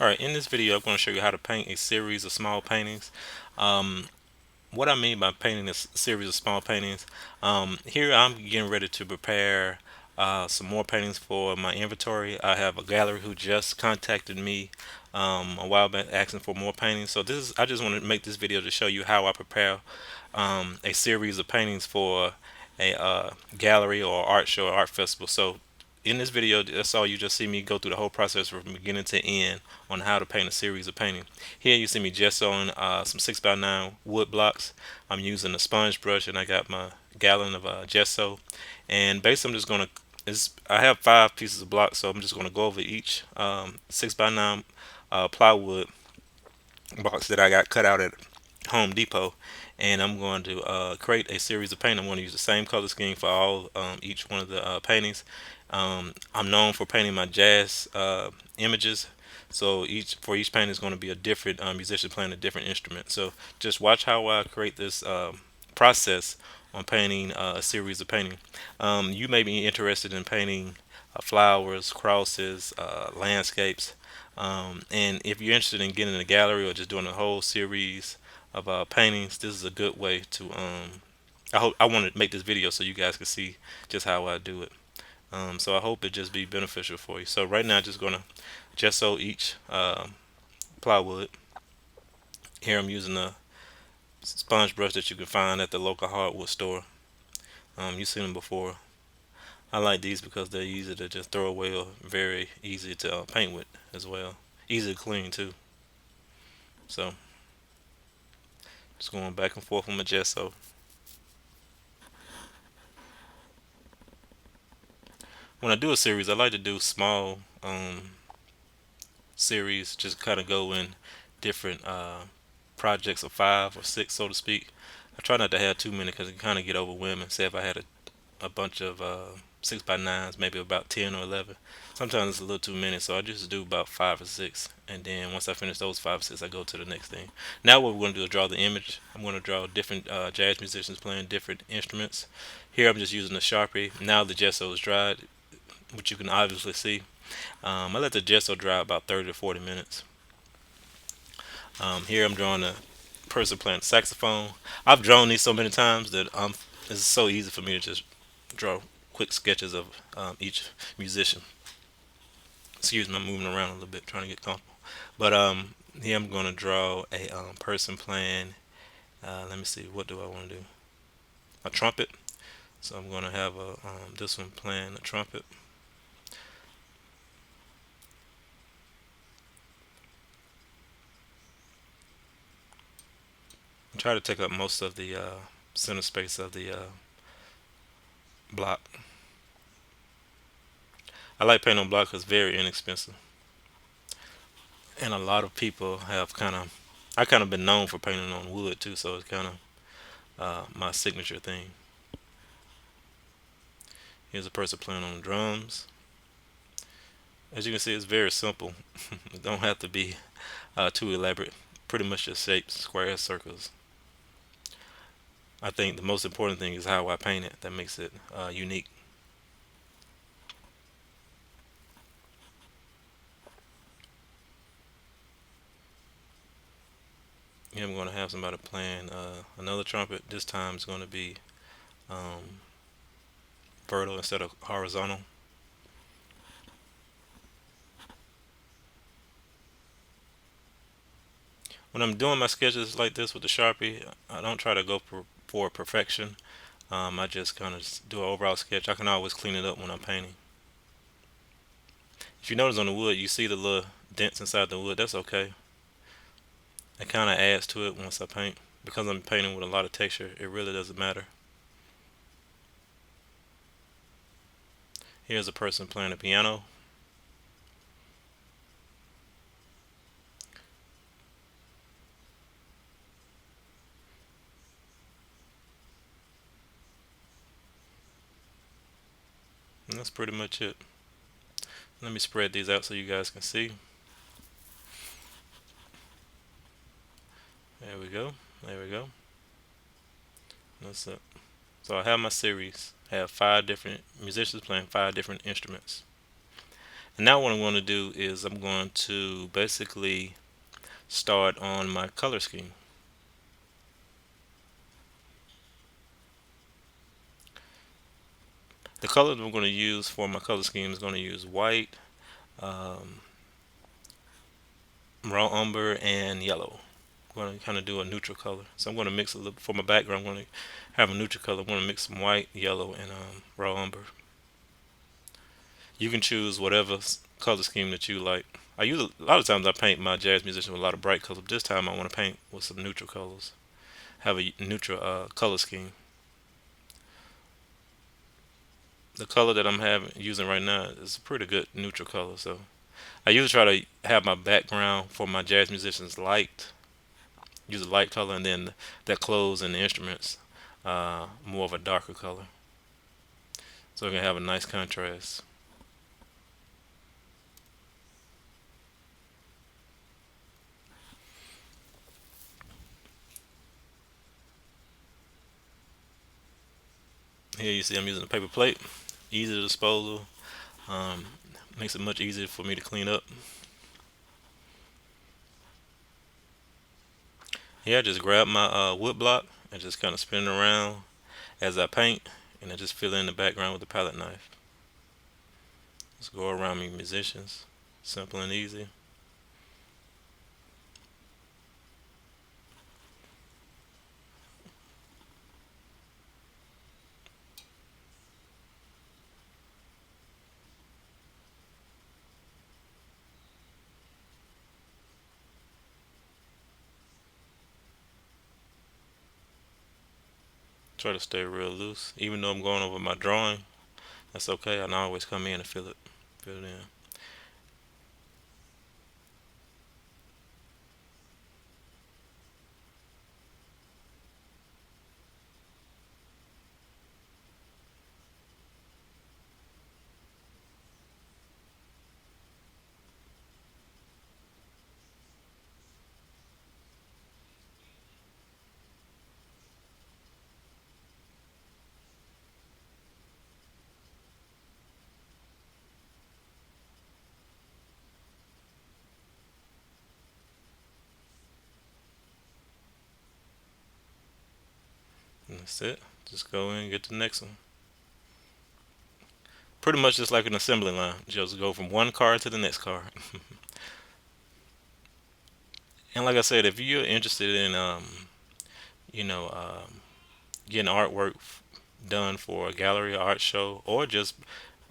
Alright, in this video I'm going to show you how to paint a series of small paintings. Um, what I mean by painting this series of small paintings, here I'm getting ready to prepare some more paintings for my inventory. I have a gallery who just contacted me a while back asking for more paintings. So I just want to make this video to show you how I prepare a series of paintings for a gallery or art show or art festival. So in this video, that's all you just see me go through the whole process from beginning to end on how to paint a series of paintings. Here you see me gessoing some 6x9 wood blocks. I'm using a sponge brush and I got my gallon of gesso. And basically I'm just going to, I have 5 pieces of blocks, so I'm just going to go over each 6x9 plywood box that I got cut out at Home Depot, and I'm going to create a series of paintings. I'm going to use the same color scheme for all each one of the paintings. I'm known for painting my jazz images, so each painting is going to be a different musician playing a different instrument. So just watch how I create this process on painting a series of painting. You may be interested in painting flowers, crosses, landscapes, and if you're interested in getting a gallery or just doing a whole series of paintings, this is a good way to. I want to make this video so you guys can see just how I do it. So I hope it just be beneficial for you. So right now, I'm just gonna gesso each plywood. Here I'm using a sponge brush that you can find at the local hardwood store. You've seen them before. I like these because they're easy to just throw away or very easy to paint with as well. Easy to clean too. So just going back and forth with my gesso. When I do a series, I like to do small series, just kind of go in different projects of 5 or 6, so to speak. I try not to have too many because it can kind of get overwhelming. Say if I had a bunch of 6x9s, maybe about 10 or 11. Sometimes it's a little too many, so I just do about 5 or 6, and then once I finish those 5 or 6, I go to the next thing. Now what we're going to do is draw the image. I'm going to draw different jazz musicians playing different instruments. Here I'm just using a Sharpie. Now the gesso is dried, which you can obviously see. I let the gesso dry about 30 to 40 minutes. Here I'm drawing a person playing saxophone. I've drawn these so many times that it's so easy for me to just draw quick sketches of each musician. Excuse me, I'm moving around a little bit trying to get comfortable. But here I'm going to draw a person playing, let me see, what do I want to do? A trumpet. So I'm going to have this one playing a trumpet. Try to take up most of the center space of the block. I like paint on block because it's very inexpensive, and a lot of people have I kind of been known for painting on wood too, so it's kind of my signature thing. Here's a person playing on the drums. As you can see, it's very simple. It don't have to be too elaborate. Pretty much just shapes, squares, circles. I think the most important thing is how I paint it that makes it unique. Here I'm going to have somebody playing another trumpet. This time it's going to be um, vertical instead of horizontal. When I'm doing my sketches like this with the Sharpie, I don't try to go for perfection. I just kind of do an overall sketch. I can always clean it up when I'm painting. If you notice on the wood, you see the little dents inside the wood. That's okay. It kind of adds to it once I paint. Because I'm painting with a lot of texture, it really doesn't matter. Here's a person playing the piano. And that's pretty much it. Let me spread these out so you guys can see. There we go. There we go. That's it. So I have my series. I have 5 different musicians playing 5 different instruments. And now what I'm going to do is I'm going to basically start on my color scheme. The color that I'm going to use for my color scheme is going to use white, um, raw umber, and yellow. I'm going to kind of do a neutral color. So I'm going to mix a little for my background. I'm going to have a neutral color. I'm going to mix some white, yellow, and raw umber. You can choose whatever color scheme that you like. I use a lot of times I paint my jazz musicians with a lot of bright colors. This time I want to paint with some neutral colors. Have a neutral color scheme. The color that I'm having using right now is a pretty good neutral color. So I usually try to have my background for my jazz musicians light, use a light color, and then that clothes and the instruments more of a darker color, so I can have a nice contrast. Here you see I'm using a paper plate, easy to disposal. Um, Makes it much easier for me to clean up. Here I just grab my wood block and just kind of spin it around as I paint, and I just fill in the background with the palette knife. Just go around me musicians, simple and easy. Try to stay real loose, even though I'm going over my drawing. That's okay. I can always come in and fill it in. And that's it. Just go in and get the next one. Pretty much just like an assembly line. Just go from one card to the next card. And like I said, if you're interested in, you know, getting artwork done for a gallery, or art show, or just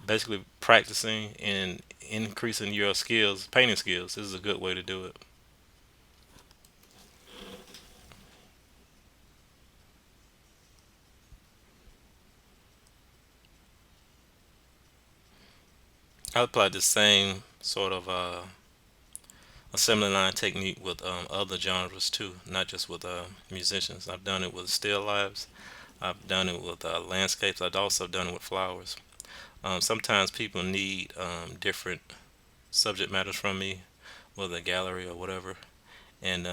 basically practicing and increasing your skills, painting skills, this is a good way to do it. I applied the same sort of assembly line technique with other genres too, not just with musicians. I've done it with still lives. I've done it with landscapes. I've also done it with flowers. Sometimes people need different subject matters from me, whether a gallery or whatever. And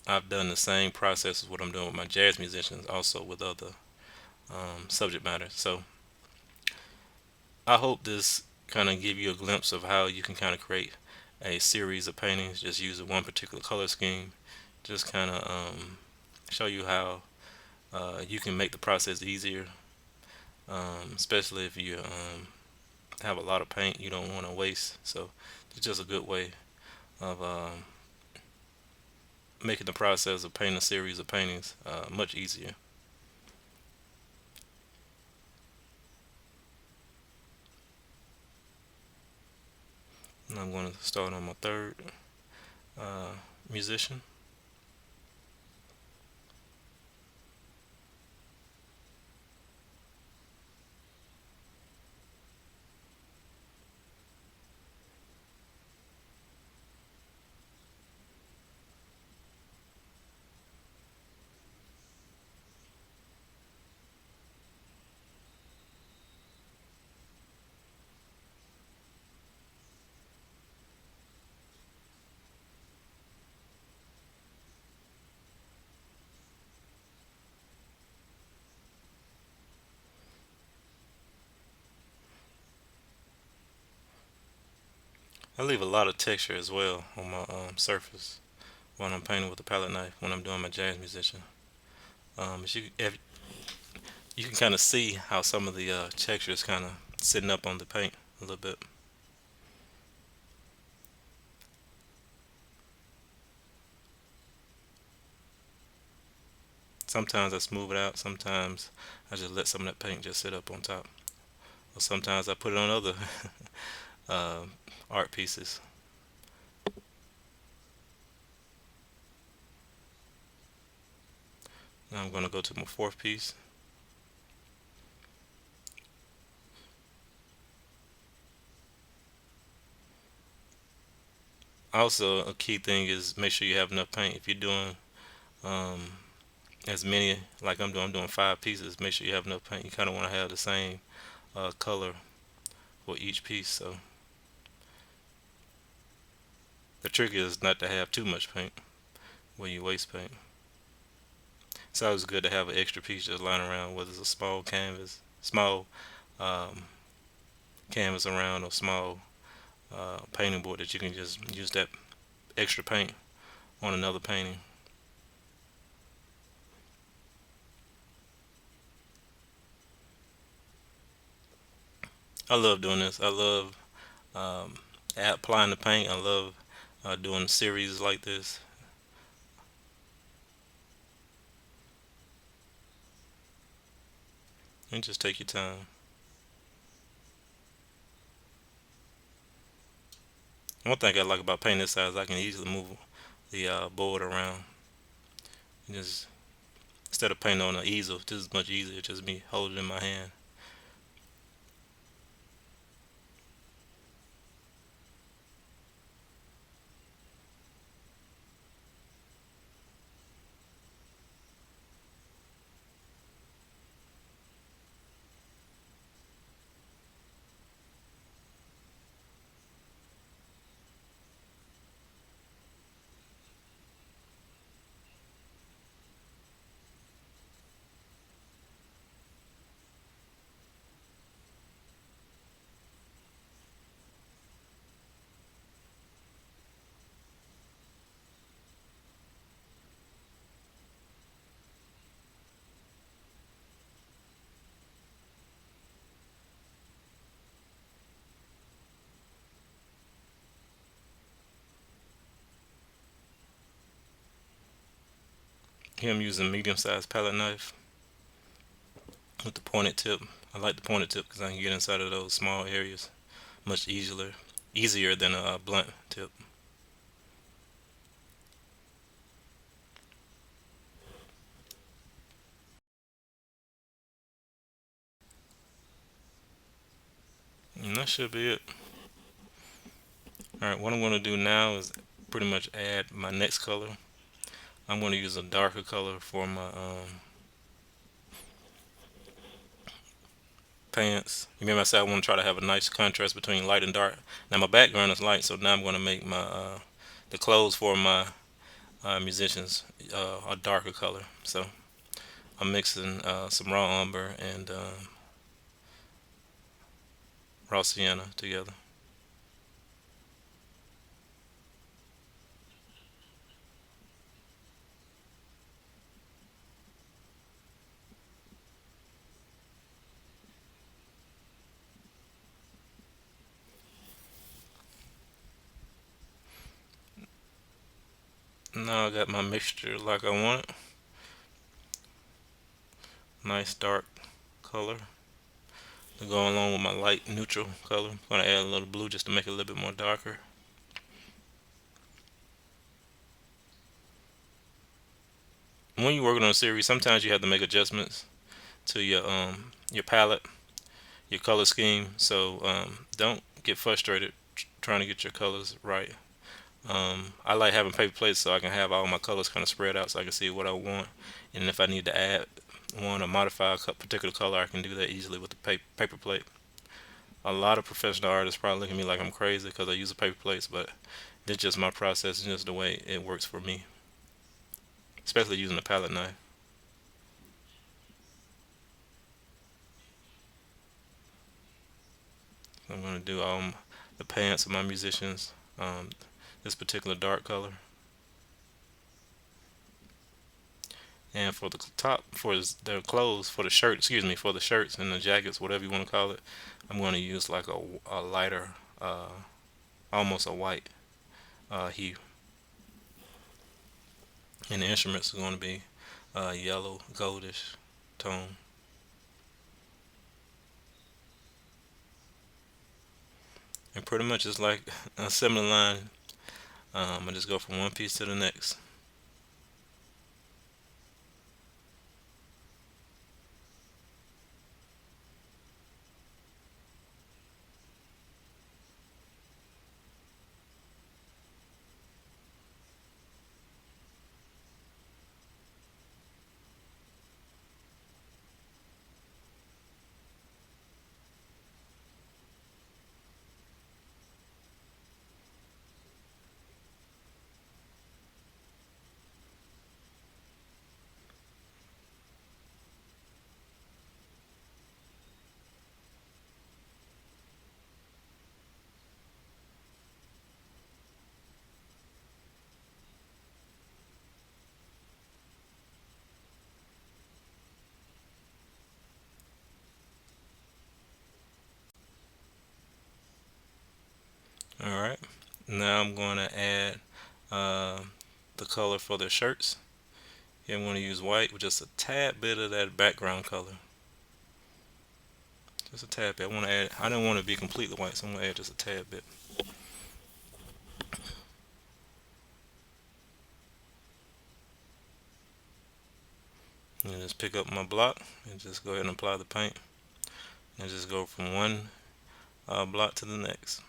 I've done the same process as what I'm doing with my jazz musicians, also with other subject matter. So I hope this kind of give you a glimpse of how you can kind of create a series of paintings just using one particular color scheme. Just kind of show you how you can make the process easier, especially if you have a lot of paint you don't want to waste. So it's just a good way of making the process of painting a series of paintings much easier. And I'm going to start on my third uh, musician. I leave a lot of texture as well on my surface when I'm painting with the palette knife when I'm doing my jazz musician. If you can kind of see how some of the texture is kind of sitting up on the paint a little bit. Sometimes I smooth it out. Sometimes I just let some of that paint just sit up on top. Or sometimes I put it on other uh, art pieces. Now I'm going to go to my fourth piece. Also, a key thing is make sure you have enough paint. If you're doing um, as many, like I'm doing five pieces, make sure you have enough paint. You kind of want to have the same color for each piece. So the trick is not to have too much paint when you waste paint. It's always good to have an extra piece just lying around, whether it's a small um, canvas around, or small painting board that you can just use that extra paint on another painting. I love doing this. I love um, applying the paint. I love doing series like this. And just take your time. One thing I like about painting this size, I can easily move the board around. And just instead of painting on an easel, this is much easier. Just me holding it in my hand. Here I'm using medium-sized palette knife with the pointed tip. I like the pointed tip because I can get inside of those small areas much easier than a blunt tip. And that should be it. Alright, what I'm going to do now is pretty much add my next color. I'm going to use a darker color for my pants. You remember I said I want to try to have a nice contrast between light and dark. Now my background is light, so now I'm going to make my the clothes for my musicians a darker color. So I'm mixing some raw umber and raw sienna together. Now I got my mixture like I want it. Nice dark color to go along with my light neutral color. I'm going to add a little blue just to make it a little bit more darker. When you're working on a series, sometimes you have to make adjustments to your palette, your color scheme. So don't get frustrated trying to get your colors right. I like having paper plates so I can have all my colors kind of spread out so I can see what I want. And if I need to add one or modify a particular color, I can do that easily with the paper plate. A lot of professional artists probably look at me like I'm crazy because I use the paper plates, but it's just my process and just the way it works for me, especially using a palette knife. I'm going to do the pants of my musicians. This particular dark color, and for the top, for their clothes, for the shirt, excuse me, for the shirts and the jackets, whatever you want to call it, I'm going to use like a lighter, uh, almost a white hue, and the instruments are going to be yellow, goldish tone. And pretty much it's like a similar line. I just go from one piece to the next. All right. Now I'm going to add uh, the color for the shirts. Here I'm going to use white with just a tad bit of that background color. Just a tad bit. I want to add. I don't want to be completely white, so I'm going to add just a tad bit. And just pick up my block and just go ahead and apply the paint, and just go from one block to the next.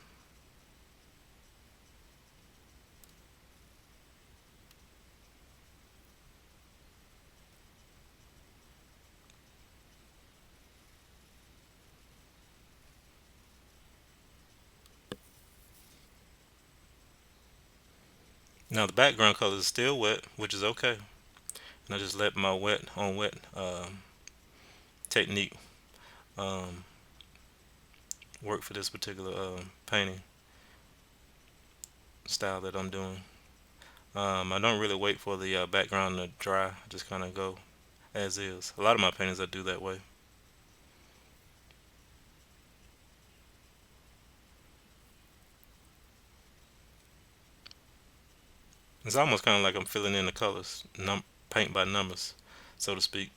Now the background color is still wet, which is okay. And I just let my wet on wet technique um, work for this particular painting style that I'm doing. I don't really wait for the background to dry. I just kind of go as is. A lot of my paintings I do that way. It's almost kind of like I'm filling in the colors, paint by numbers, so to speak.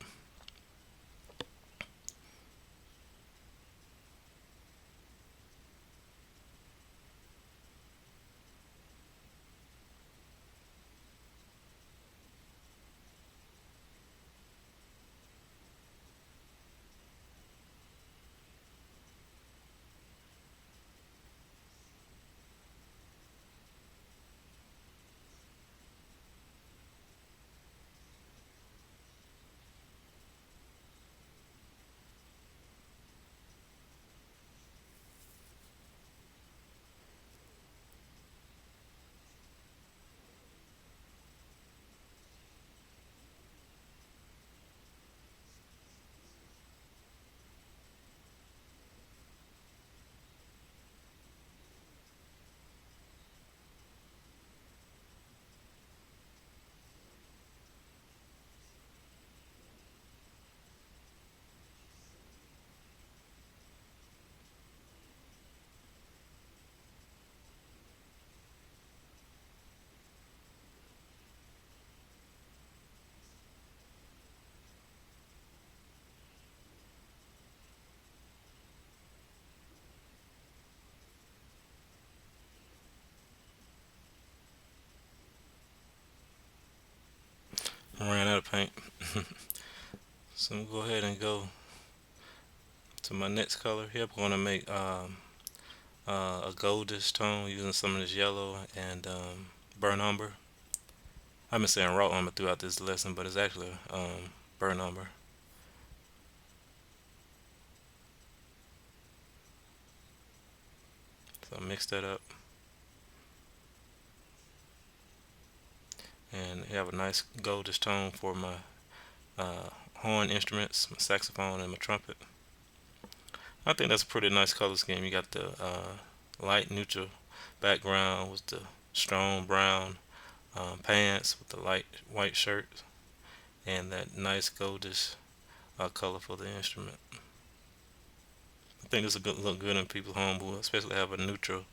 I ran out of paint, so I'm gonna go ahead and go to my next color. Here I'm gonna make a goldish tone using some of this yellow and burnt umber. I've been saying raw umber throughout this lesson, but it's actually burnt umber. So I mix that up, and have a nice goldish tone for my horn instruments, my saxophone and my trumpet. I think that's a pretty nice color scheme. You got the light neutral background with the strong brown pants with the light white shirt and that nice goldish color for the instrument. I think this will look good in people's home who especially have a neutral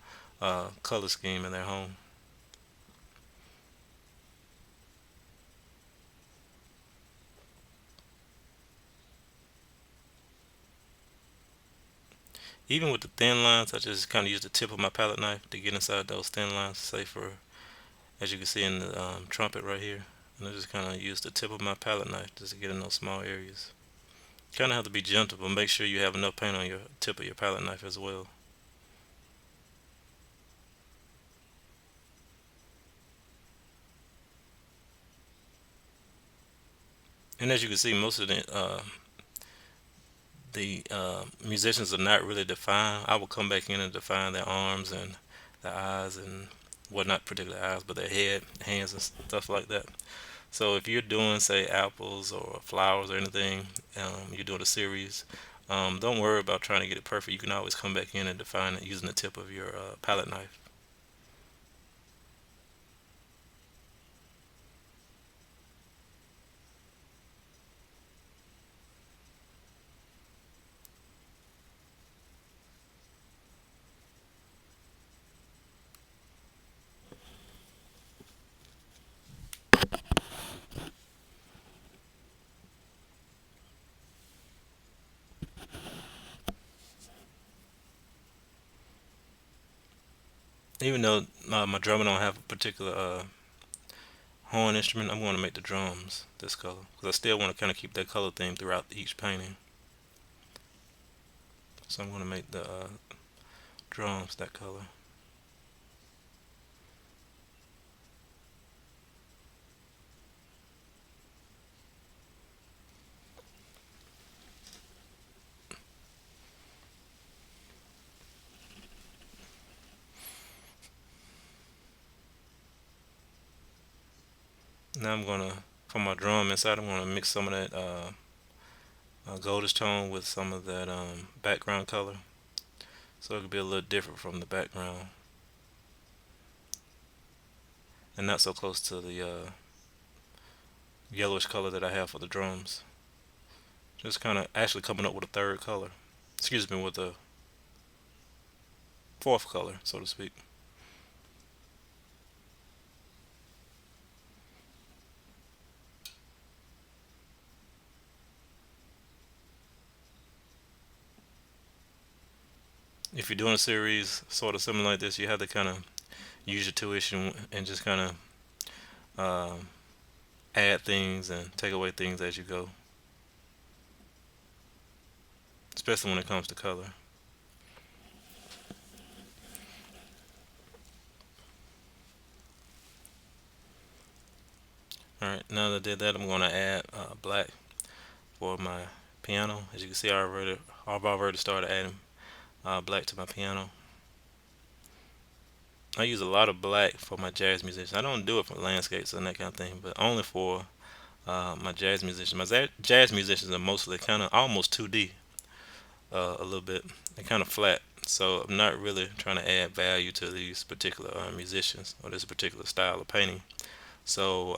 color scheme in their home. Even with the thin lines, I just kind of use the tip of my palette knife to get inside those thin lines, say for, as you can see in the trumpet right here. And I just kind of use the tip of my palette knife just to get in those small areas. Kind of have to be gentle, but make sure you have enough paint on your tip of your palette knife as well. And as you can see, most of the musicians are not really defined. I will come back in and define their arms and their eyes and well, not particularly eyes, but their head, hands, and stuff like that. So if you're doing, say, apples or flowers or anything, you're doing a series. Don't worry about trying to get it perfect. You can always come back in and define it using the tip of your palette knife. Even though my drummer don't have a particular horn instrument, I'm going to make the drums this color because I still want to kind of keep that color theme throughout each painting. So I'm going to make the drums that color. Now I'm going to, for my drum inside, I'm going to mix some of that goldish tone with some of that background color. So it could be a little different from the background and not so close to the yellowish color that I have for the drums. Just kind of actually coming up with a third color. Excuse me, with a fourth color, so to speak. If you're doing a series sort of similar like this, you have to kind of use your tuition and just kind of add things and take away things as you go, especially when it comes to color. Alright, now that I did that, I'm going to add black for my piano. As you can see, I've already started adding black to my piano. I use a lot of black for my jazz musicians. I don't do it for landscapes and that kind of thing, but only for my jazz musicians. My jazz musicians are mostly kind of almost 2D, a little bit. They're kind of flat. So I'm not really trying to add value to these particular musicians or this particular style of painting. So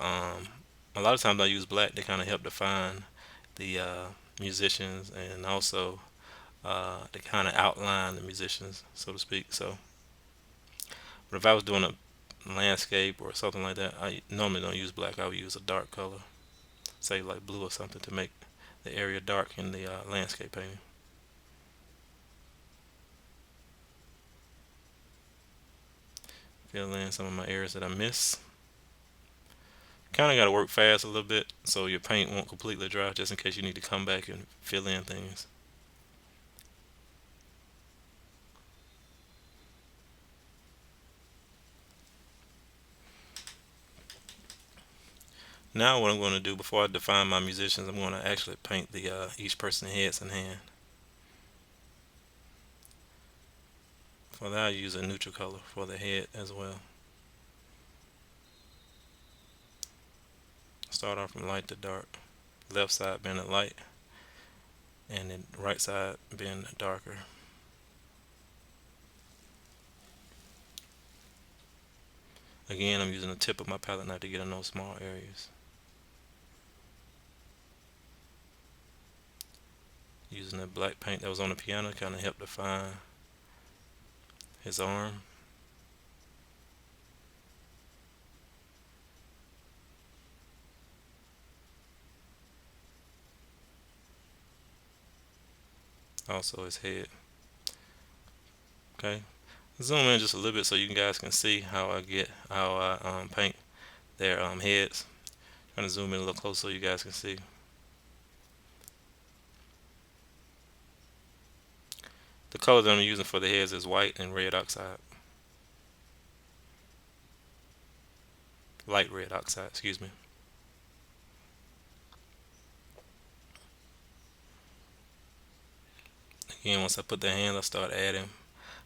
a lot of times I use black to kind of help define the musicians and also to kind of outline the musicians, so to speak. So, but if I was doing a landscape or something like that, I normally don't use black. I would use a dark color, say like blue or something, to make the area dark in the landscape painting. Fill in some of my areas that I miss. Kind of got to work fast a little bit so your paint won't completely dry, just in case you need to come back and fill in things. Now what I'm going to do before I define my musicians, I'm going to actually paint the each person's heads in hand. For that I use a neutral color for the head as well. Start off from light to dark. Left side being the light, and the right side being darker. Again, I'm using the tip of my palette knife to get in those small areas. Using that black paint that was on the piano kind of helped define his arm. Also his head. Okay, zoom in just a little bit so you guys can see how I paint their heads. Trying to zoom in a little closer so you guys can see. The color that I'm using for the heads is white and red oxide. Light red oxide, excuse me. Again, once I put the hands, I start adding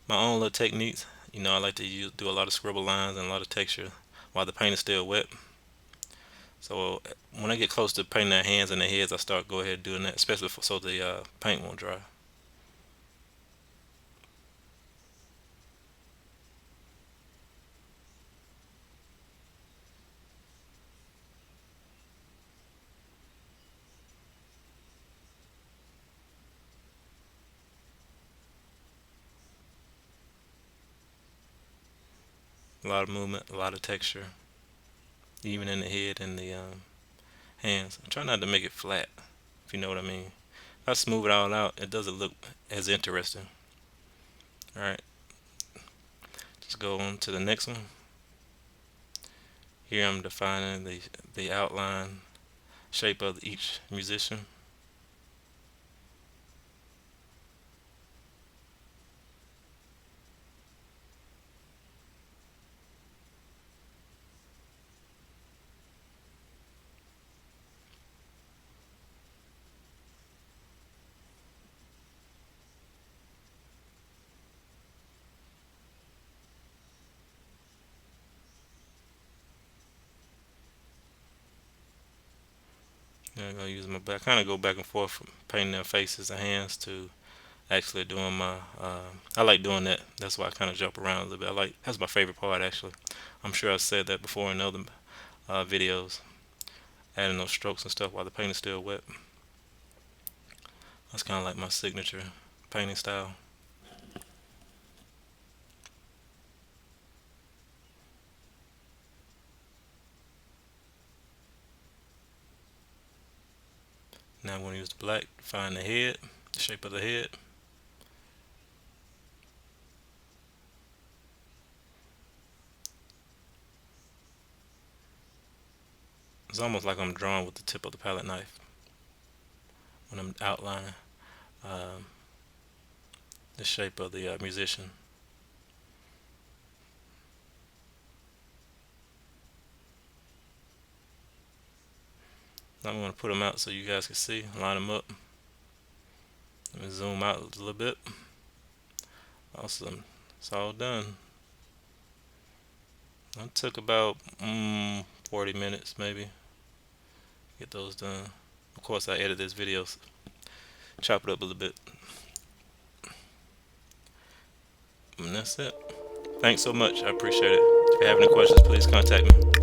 my own little techniques. I like to do a lot of scribble lines and a lot of texture while the paint is still wet. So when I get close to painting their hands and their heads, I start go ahead doing that, especially so the paint won't dry. A lot of movement, a lot of texture, even in the head and the hands. I try not to make it flat, if you know what I mean. If I smooth it all out, it doesn't look as interesting. All right, let's go on to the next one. Here I'm defining the outline shape of each musician. I'm gonna use my back, kind of go back and forth from painting their faces and hands to actually doing my. I like doing that. That's why I kind of jump around a little bit. That's my favorite part actually. I'm sure I said that before in other videos. Adding those strokes and stuff while the paint is still wet. That's kind of like my signature painting style. Now I'm going to use the black to find the head, the shape of the head. It's almost like I'm drawing with the tip of the palette knife when I'm outlining um, the shape of the musician. Now I'm going to put them out so you guys can see, line them up. Let me zoom out a little bit. Awesome. It's all done. It took about 40 minutes maybe. Get those done. Of course, I edit this video, chop it up a little bit. And that's it. Thanks so much. I appreciate it. If you have any questions, please contact me.